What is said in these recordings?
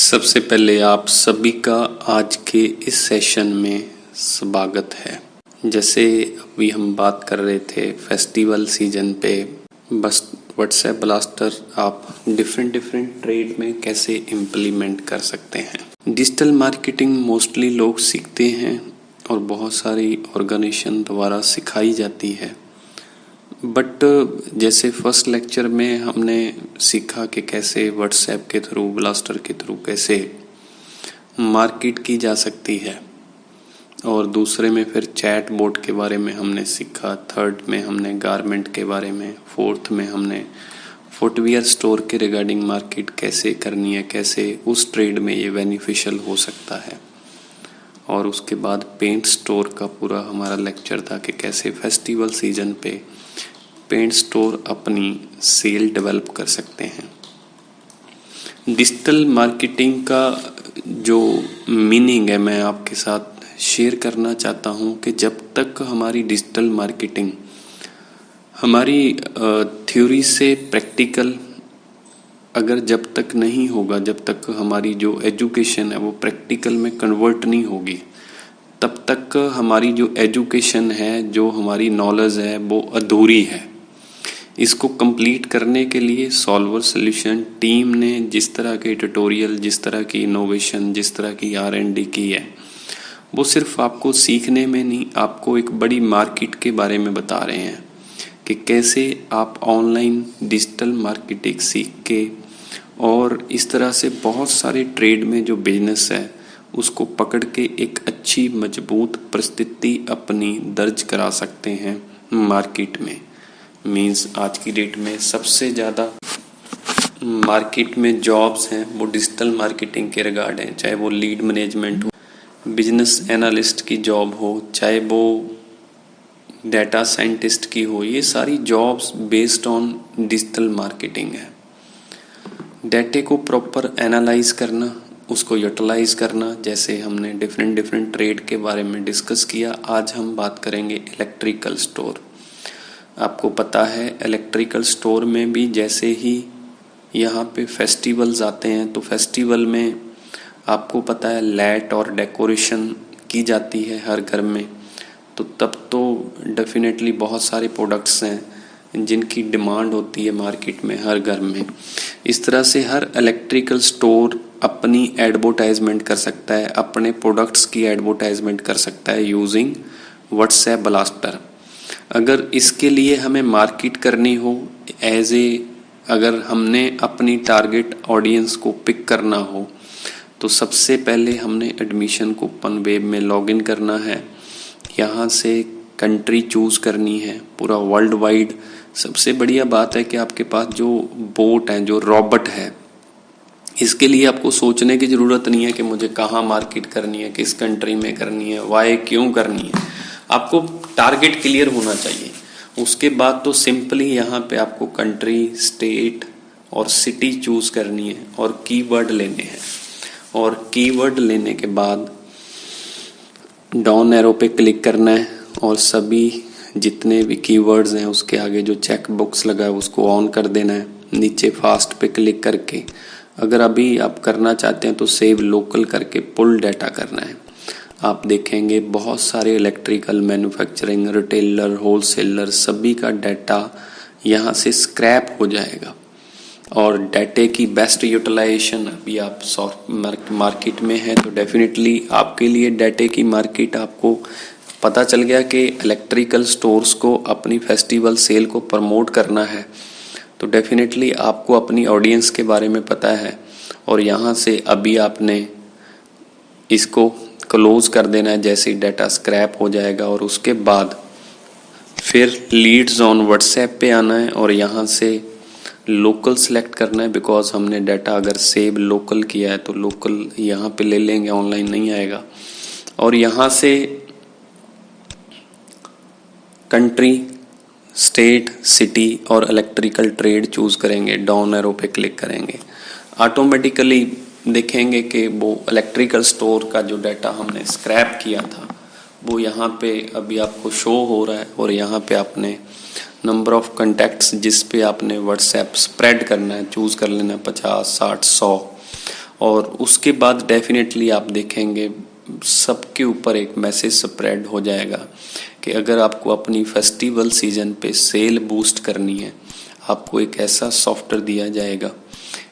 सबसे पहले आप सभी का आज के इस सेशन में स्वागत है। जैसे अभी हम बात कर रहे थे फेस्टिवल सीजन पे, बस व्हाट्सएप ब्लास्टर आप डिफरेंट ट्रेड में कैसे इम्प्लीमेंट कर सकते हैं। डिजिटल मार्केटिंग मोस्टली लोग सीखते हैं और बहुत सारी ऑर्गेनाइजेशन द्वारा सिखाई जाती है, बट जैसे फर्स्ट लेक्चर में हमने सीखा कि कैसे व्हाट्सएप के थ्रू, ब्लास्टर के थ्रू कैसे मार्केट की जा सकती है, और दूसरे में फिर चैट बोट के बारे में हमने सीखा, थर्ड में हमने गारमेंट के बारे में, फोर्थ में हमने फुटवियर स्टोर के रिगार्डिंग मार्केट कैसे करनी है, कैसे उस ट्रेड में ये बेनिफिशियल हो सकता है, और उसके बाद पेंट स्टोर का पूरा हमारा लेक्चर था कि कैसे फेस्टिवल सीजन पे पेंट स्टोर अपनी सेल डेवलप कर सकते हैं। डिजिटल मार्केटिंग का जो मीनिंग है मैं आपके साथ शेयर करना चाहता हूं कि जब तक हमारी डिजिटल मार्केटिंग हमारी थ्योरी से प्रैक्टिकल अगर जब तक नहीं होगा, जब तक हमारी जो एजुकेशन है वो प्रैक्टिकल में कन्वर्ट नहीं होगी, तब तक हमारी जो एजुकेशन है, जो हमारी नॉलेज है वो अधूरी है। इसको कंप्लीट करने के लिए सॉल्वर सॉल्यूशन टीम ने जिस तरह के ट्यूटोरियल, जिस तरह की इनोवेशन, जिस तरह की R&D की है, वो सिर्फ आपको सीखने में नहीं, आपको एक बड़ी मार्केट के बारे में बता रहे हैं कि कैसे आप ऑनलाइन डिजिटल मार्केटिंग सीख के और इस तरह से बहुत सारे ट्रेड में जो बिजनेस है उसको पकड़ के एक अच्छी मजबूत परिस्थिति अपनी दर्ज करा सकते हैं मार्केट में। मीन्स आज की डेट में सबसे ज़्यादा मार्केट में जॉब्स हैं वो डिजिटल मार्केटिंग के रिगार्ड हैं, चाहे वो लीड मैनेजमेंट हो, बिजनेस एनालिस्ट की जॉब हो, चाहे वो डाटा साइंटिस्ट की हो, ये सारी jobs based on digital marketing है। डाटे को प्रॉपर एनालाइज करना, उसको यूटिलाइज करना, जैसे हमने डिफरेंट ट्रेड के बारे में डिस्कस किया। आज हम बात करेंगे इलेक्ट्रिकल स्टोर। आपको पता है इलेक्ट्रिकल स्टोर में भी जैसे ही यहाँ पे फेस्टिवल्स आते हैं तो फेस्टिवल में आपको पता है लाइट और डेकोरेशन की जाती है हर घर में, तो तब तो डेफिनेटली बहुत सारे प्रोडक्ट्स हैं जिनकी डिमांड होती है मार्केट में हर घर में। इस तरह से हर इलेक्ट्रिकल स्टोर अपनी एडवर्टाइजमेंट कर सकता है, अपने प्रोडक्ट्स की एडवर्टाइजमेंट कर सकता है यूजिंग व्हाट्सएप ब्लास्टर। अगर इसके लिए हमें मार्केट करनी हो अगर हमने अपनी टारगेट ऑडियंस को पिक करना हो तो सबसे पहले हमने एडमिशन कूपन वेब में लॉगिन करना है, यहाँ से कंट्री चूज करनी है, पूरा वर्ल्ड वाइड। सबसे बढ़िया बात है कि आपके पास जो बोट है, जो रोबोट है, इसके लिए आपको सोचने की ज़रूरत नहीं है कि मुझे कहाँ मार्केट करनी है, किस कंट्री में करनी है, वाई क्यों करनी है। आपको टारगेट क्लियर होना चाहिए। उसके बाद तो सिंपली यहाँ पे आपको कंट्री, स्टेट और सिटी चूज करनी है और कीवर्ड लेने हैं, और कीवर्ड लेने के बाद डाउन एरो पे क्लिक करना है और सभी जितने भी कीवर्ड्स हैं उसके आगे जो चेक बॉक्स लगा है उसको ऑन कर देना है। नीचे फास्ट पे क्लिक करके अगर अभी आप करना चाहते हैं तो सेव लोकल करके पुल डाटा करना है। आप देखेंगे बहुत सारे इलेक्ट्रिकल मैन्युफैक्चरिंग, रिटेलर, होलसेलर, सभी का डाटा यहाँ से स्क्रैप हो जाएगा, और डाटे की बेस्ट यूटिलाइजेशन अभी आप मार्केट में है तो डेफिनेटली आपके लिए डाटे की मार्केट, आपको पता चल गया कि इलेक्ट्रिकल स्टोर्स को अपनी फेस्टिवल सेल को प्रमोट करना है, तो डेफिनेटली आपको अपनी ऑडियंस के बारे में पता है, और यहाँ से अभी आपने इसको क्लोज कर देना है जैसे ही डाटा स्क्रैप हो जाएगा। और उसके बाद फिर लीड्स ऑन व्हाट्सएप पे आना है और यहाँ से लोकल सेलेक्ट करना है, बिकॉज हमने डाटा अगर सेव लोकल किया है तो लोकल यहाँ पे ले लेंगे, ऑनलाइन नहीं आएगा। और यहाँ से कंट्री, स्टेट, सिटी और इलेक्ट्रिकल ट्रेड चूज करेंगे, डाउन एरो पे क्लिक करेंगे, ऑटोमेटिकली देखेंगे कि वो इलेक्ट्रिकल स्टोर का जो डाटा हमने स्क्रैप किया था वो यहाँ पे अभी आपको शो हो रहा है, और यहाँ पे आपने नंबर ऑफ कॉन्टैक्ट्स जिस पे आपने व्हाट्सएप स्प्रेड करना है चूज़ कर लेना है 50, 60, 100, और उसके बाद डेफिनेटली आप देखेंगे सबके ऊपर एक मैसेज स्प्रेड हो जाएगा कि अगर आपको अपनी फेस्टिवल सीजन पे सेल बूस्ट करनी है, आपको एक ऐसा सॉफ्टवेयर दिया जाएगा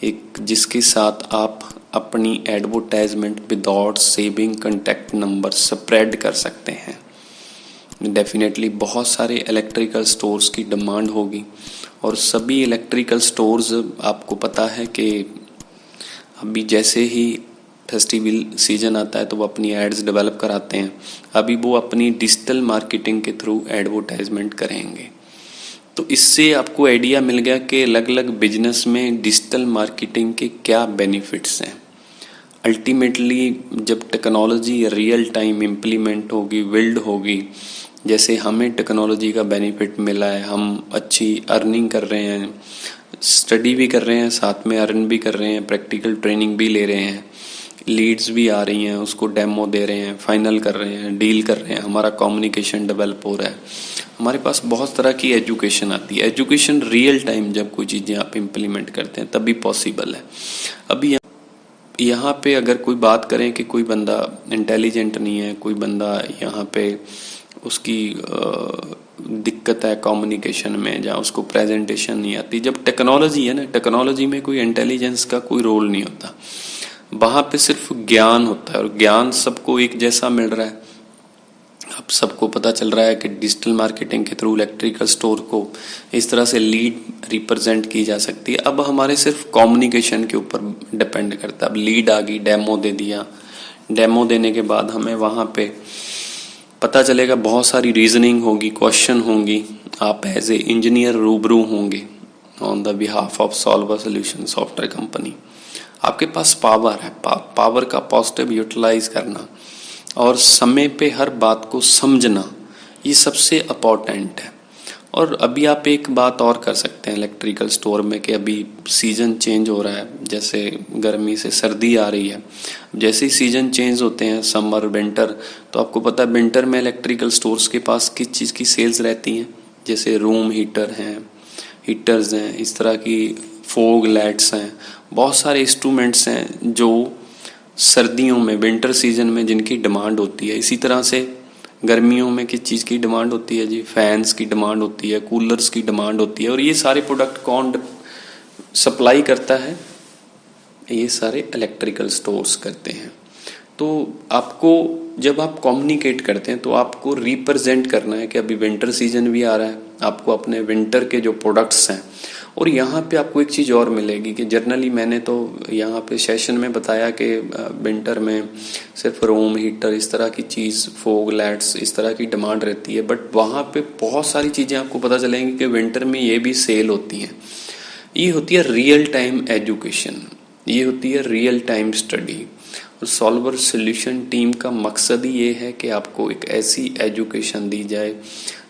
एक जिसके साथ आप अपनी advertisement without saving contact number spread कर सकते हैं। डेफिनेटली बहुत सारे इलेक्ट्रिकल स्टोर्स की डिमांड होगी और सभी इलेक्ट्रिकल स्टोर्स आपको पता है कि अभी जैसे ही फेस्टिवल सीजन आता है तो वो अपनी एड्स डेवलप कराते हैं। अभी वो अपनी डिजिटल मार्केटिंग के थ्रू एडवर्टाइजमेंट करेंगे। तो इससे आपको आइडिया मिल गया कि अलग अलग बिजनेस में डिजिटल मार्केटिंग के क्या बेनिफिट्स हैं। अल्टीमेटली जब टेक्नोलॉजी रियल टाइम इम्प्लीमेंट होगी, बिल्ड होगी, जैसे हमें टेक्नोलॉजी का बेनिफिट मिला है, हम अच्छी अर्निंग कर रहे हैं, स्टडी भी कर रहे हैं, साथ में अर्न भी कर रहे हैं, प्रैक्टिकल ट्रेनिंग भी ले रहे हैं, लीड्स भी आ रही हैं, उसको डेमो दे रहे हैं, फाइनल कर रहे हैं, डील कर रहे हैं, हमारा कम्युनिकेशन डेवलप हो रहा है, हमारे पास बहुत तरह की एजुकेशन आती है। एजुकेशन रियल टाइम जब कोई चीज़ें आप इम्प्लीमेंट करते हैं तभी पॉसिबल है। अभी यहाँ पे अगर कोई बात करें कि कोई बंदा इंटेलिजेंट नहीं है, कोई बंदा यहाँ पे उसकी दिक्कत है कम्युनिकेशन में, जहाँ उसको प्रेजेंटेशन नहीं आती, जब टेक्नोलॉजी है ना, टेक्नोलॉजी में कोई इंटेलिजेंस का कोई रोल नहीं होता, वहाँ पे सिर्फ ज्ञान होता है और ज्ञान सबको एक जैसा मिल रहा है। अब सबको पता चल रहा है कि डिजिटल मार्केटिंग के थ्रू इलेक्ट्रिकल स्टोर को इस तरह से लीड रिप्रेजेंट की जा सकती है। अब हमारे सिर्फ कम्युनिकेशन के ऊपर डिपेंड करता है। अब लीड आ गई, डेमो दे दिया, डेमो देने के बाद हमें वहाँ पे पता चलेगा, बहुत सारी रीजनिंग होगी, क्वेश्चन होंगी, आप एज ए इंजीनियर रूबरू होंगे on the behalf of solver solution software company. आपके पास पावर है, पावर का पॉजिटिव यूटिलाइज करना और समय पे हर बात को समझना, ये सबसे इम्पोर्टेंट है। और अभी आप एक बात और कर सकते हैं इलेक्ट्रिकल स्टोर में कि अभी सीज़न चेंज हो रहा है, जैसे गर्मी से सर्दी आ रही है, जैसे ही सीज़न चेंज होते हैं समर विंटर, तो आपको पता है विंटर में इलेक्ट्रिकल स्टोर्स के पास किस चीज़ की सेल्स रहती हैं, जैसे रूम हीटर हैं, हीटर्स हैं, इस तरह की फोग लाइट्स हैं, बहुत सारे इंस्ट्रूमेंट्स हैं जो सर्दियों में विंटर सीजन में जिनकी डिमांड होती है। इसी तरह से गर्मियों में किस चीज़ की डिमांड होती है जी, फैंस की डिमांड होती है, कूलर्स की डिमांड होती है। और ये सारे प्रोडक्ट कौन सप्लाई करता है? ये सारे इलेक्ट्रिकल स्टोर्स करते हैं। तो आपको जब आप कम्युनिकेट करते हैं तो आपको रिप्रेजेंट करना है कि अभी विंटर सीजन भी आ रहा है, आपको अपने विंटर के जो प्रोडक्ट्स हैं। और यहाँ पे आपको एक चीज़ और मिलेगी कि जनरली मैंने तो यहाँ पे सेशन में बताया कि विंटर में सिर्फ रूम हीटर इस तरह की चीज़, फोग लाइट्स इस तरह की डिमांड रहती है, बट वहाँ पे बहुत सारी चीज़ें आपको पता चलेंगी कि विंटर में ये भी सेल होती हैं। ये होती है रियल टाइम एजुकेशन, ये होती है रियल टाइम स्टडी। और सॉल्वर सॉल्यूशन टीम का मकसद ही ये है कि आपको एक ऐसी एजुकेशन दी जाए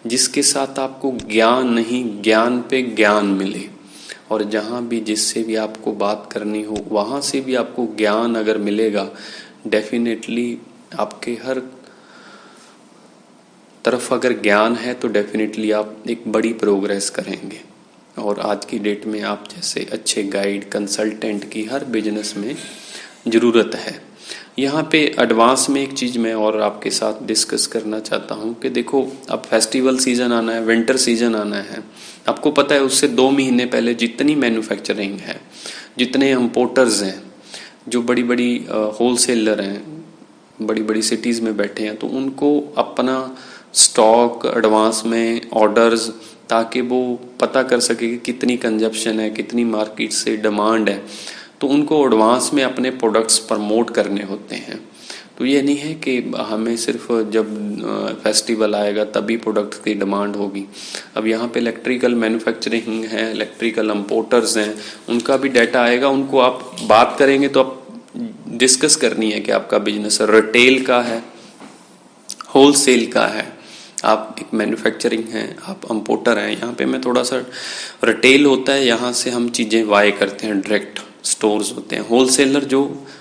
जिसके साथ आपको ज्ञान नहीं, ज्ञान पे ज्ञान मिले। और जहाँ भी जिससे भी आपको बात करनी हो वहाँ से भी आपको ज्ञान अगर मिलेगा, डेफिनेटली आपके हर तरफ अगर ज्ञान है तो डेफिनेटली आप एक बड़ी प्रोग्रेस करेंगे। और आज की डेट में आप जैसे अच्छे गाइड, कंसल्टेंट की हर बिजनेस में ज़रूरत है। यहाँ पे एडवांस में एक चीज़ मैं और आपके साथ डिस्कस करना चाहता हूँ कि देखो, अब फेस्टिवल सीज़न आना है, विंटर सीज़न आना है। आपको पता है उससे 2 महीने पहले जितनी मैन्युफैक्चरिंग है, जितने इम्पोर्टर्स हैं, जो बड़ी बड़ी होलसेलर हैं, बड़ी बड़ी सिटीज़ में बैठे हैं, तो उनको अपना स्टॉक एडवांस में ऑर्डर्स, ताकि वो पता कर सके कि कितनी कंजप्शन है, कितनी मार्केट से डिमांड है, तो उनको एडवांस में अपने प्रोडक्ट्स प्रमोट करने होते हैं। तो ये नहीं है कि हमें सिर्फ जब फेस्टिवल आएगा तभी प्रोडक्ट की डिमांड होगी। अब यहाँ पे इलेक्ट्रिकल मैन्युफैक्चरिंग है, इलेक्ट्रिकल इम्पोर्टर्स हैं, उनका भी डाटा आएगा, उनको आप बात करेंगे तो आप डिस्कस करनी है कि आपका बिजनेस रिटेल का है, होलसेल का है, आप एक मैन्युफैक्चरिंग है, आप इम्पोर्टर हैं। यहाँ पे मैं थोड़ा सा रिटेल होता है, यहाँ से हम चीज़ें बाय करते हैं, डायरेक्ट स्टोर्स होते हैं, होलसेलर जो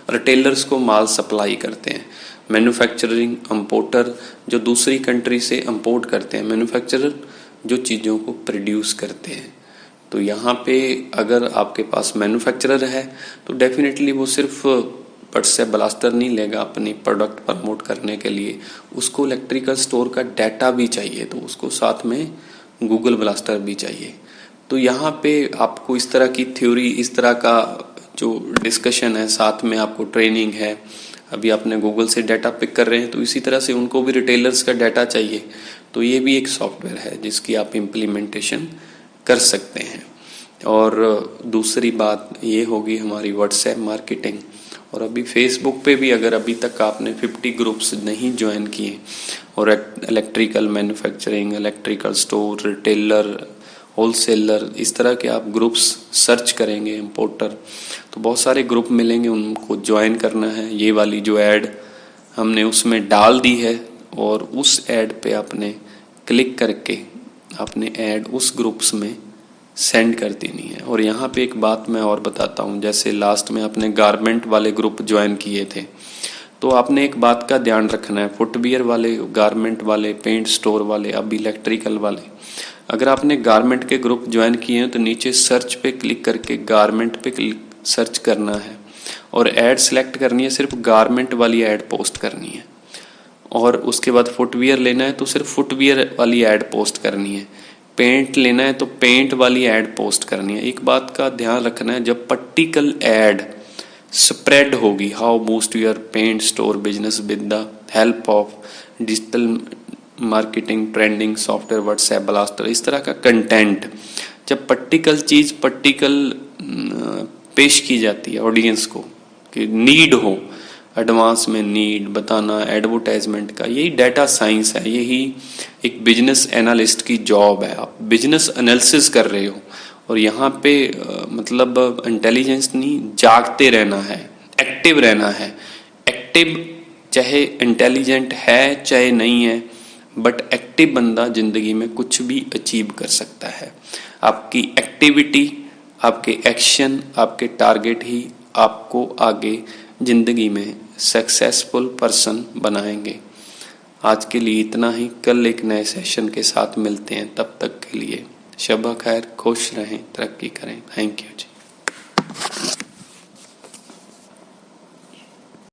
रिटेलर्स को माल सप्लाई करते हैं, मैन्युफैक्चरिंग इम्पोर्टर जो दूसरी कंट्री से इंपोर्ट करते हैं, मैन्युफैक्चरर जो चीज़ों को प्रोड्यूस करते हैं। तो यहाँ पे अगर आपके पास मैन्युफैक्चरर है तो डेफिनेटली वो सिर्फ व्हाट्सएप ब्लास्टर नहीं लेगा अपनी प्रोडक्ट प्रमोट करने के लिए, उसको इलेक्ट्रिकल स्टोर का डाटा भी चाहिए, तो उसको साथ में गूगल ब्लास्टर भी चाहिए। तो यहाँ पे आपको इस तरह की थ्योरी, इस तरह का जो डिस्कशन है, साथ में आपको ट्रेनिंग है। अभी आपने गूगल से डाटा पिक कर रहे हैं तो इसी तरह से उनको भी रिटेलर्स का डाटा चाहिए, तो ये भी एक सॉफ्टवेयर है जिसकी आप इम्प्लीमेंटेशन कर सकते हैं। और दूसरी बात ये होगी हमारी व्हाट्सएप मार्केटिंग। और अभी फेसबुक पे भी अगर अभी तक आपने 50 ग्रुप्स नहीं ज्वाइन किए और electrical manufacturing, electrical store, retailer, wholesaler, इस तरह के आप ग्रुप्स सर्च करेंगे, इम्पोर्टर, तो बहुत सारे ग्रुप मिलेंगे, उनको ज्वाइन करना है। ये वाली जो ऐड हमने उसमें डाल दी है और उस ऐड पे आपने क्लिक करके आपने ऐड उस ग्रुप्स में सेंड कर देनी है। और यहाँ पे एक बात मैं और बताता हूँ, जैसे लास्ट में आपने गारमेंट वाले ग्रुप ज्वाइन किए थे, तो आपने एक बात का ध्यान रखना है, फुटवियर वाले, गारमेंट वाले, पेंट स्टोर वाले, अब इलेक्ट्रिकल वाले, अगर आपने गारमेंट के ग्रुप ज्वाइन किए हैं तो नीचे सर्च पे क्लिक करके गारमेंट पे सर्च करना है और ऐड सेलेक्ट करनी है, सिर्फ गारमेंट वाली ऐड पोस्ट करनी है। और उसके बाद फुटवियर लेना है तो सिर्फ फुटवियर वाली ऐड पोस्ट करनी है। पेंट लेना है तो पेंट वाली ऐड पोस्ट करनी है। एक बात का ध्यान रखना है, जब पर्टिकल ऐड स्प्रेड होगी, how boost your paint store business with the help of digital marketing, trending software, WhatsApp blaster, इस तरह का कंटेंट, जब पर्टिकल चीज पर्टिकल पेश की जाती है ऑडियंस को, कि नीड हो, एडवांस में नीड बताना एडवर्टाइजमेंट का, यही डाटा साइंस है, यही एक बिजनेस एनालिस्ट की जॉब है। आप बिजनेस एनालिसिस कर रहे हो और यहाँ पे मतलब इंटेलिजेंस नहीं, जागते रहना है, एक्टिव रहना है। एक्टिव चाहे इंटेलिजेंट है चाहे नहीं है, बट एक्टिव बंदा जिंदगी में कुछ भी अचीव कर सकता है। आपकी एक्टिविटी, आपके एक्शन, आपके टारगेट ही आपको आगे जिंदगी में सक्सेसफुल पर्सन बनाएंगे। आज के लिए इतना ही, कल एक नए सेशन के साथ मिलते हैं, तब तक के लिए शब खैर, खुश रहें, तरक्की करें। Thank you ji.